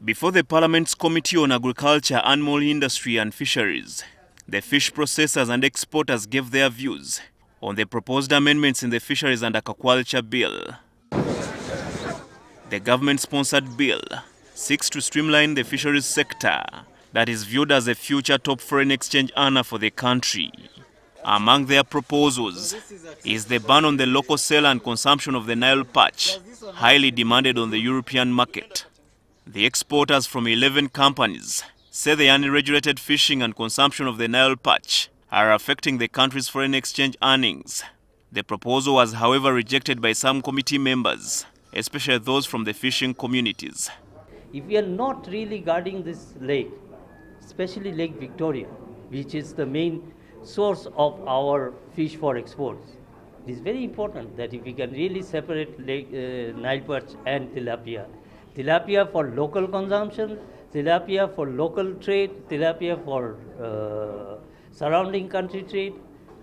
Before the Parliament's Committee on Agriculture, Animal Industry and Fisheries, the fish processors and exporters gave their views on the proposed amendments in the Fisheries and Aquaculture Bill. The government-sponsored bill seeks to streamline the fisheries sector that is viewed as a future top foreign exchange earner for the country. Among their proposals is the ban on the local sale and consumption of the Nile Perch, highly demanded on the European market. The exporters from 11 companies say the unregulated fishing and consumption of the Nile Perch are affecting the country's foreign exchange earnings. The proposal was, however, rejected by some committee members, especially those from the fishing communities. If we are not really guarding this lake, especially Lake Victoria, which is the main source of our fish for exports, it is very important that if we can really separate Nile Perch and tilapia. Tilapia for local consumption, tilapia for local trade, tilapia for surrounding country trade.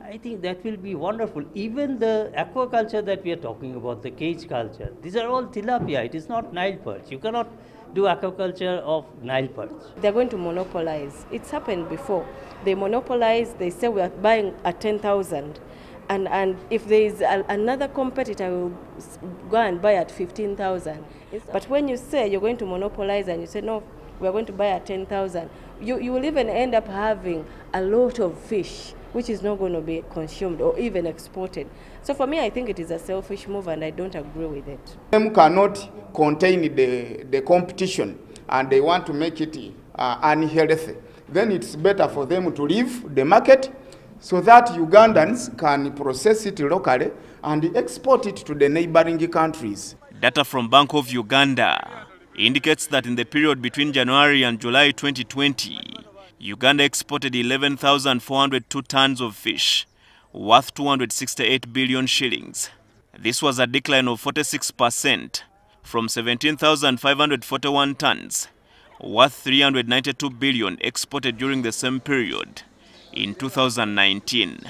I think that will be wonderful. Even the aquaculture that we are talking about, the cage culture, these are all tilapia. It is not Nile Perch. You cannot do aquaculture of Nile Perch. They're going to monopolize. It's happened before. They monopolize, they say we are buying at 10,000. And if there is another competitor will go and buy at 15,000. But when you say you're going to monopolize and you say, no, we're going to buy at 10,000, you will even end up having a lot of fish which is not going to be consumed or even exported. So for me, I think it is a selfish move and I don't agree with it. Them cannot contain the competition and they want to make it unhealthy. Then it's better for them to leave the market so that Ugandans can process it locally and export it to the neighboring countries. Data from Bank of Uganda indicates that in the period between January and July 2020, Uganda exported 11,402 tons of fish, worth 268 billion shillings. This was a decline of 46% from 17,541 tons, worth 392 billion exported during the same period in 2019.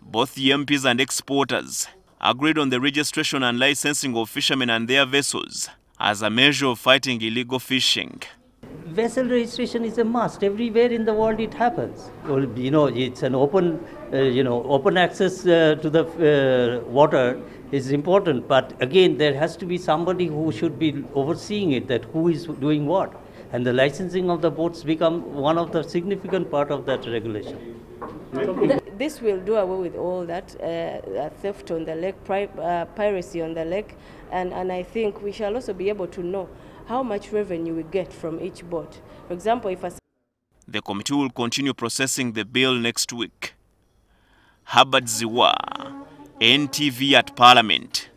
Both the MPs and exporters agreed on the registration and licensing of fishermen and their vessels as a measure of fighting illegal fishing. Vessel registration is a must. Everywhere in the world it happens. You know, it's an open, open access to the water is important. But again, there has to be somebody who should be overseeing it, that who is doing what. And the licensing of the boats become one of the significant part of that regulation. This will do away with all that theft on the lake, piracy on the lake, and I think we shall also be able to know how much revenue we get from each boat. For example, if the committee will continue processing the bill next week. Habad Ziwa, NTV at Parliament.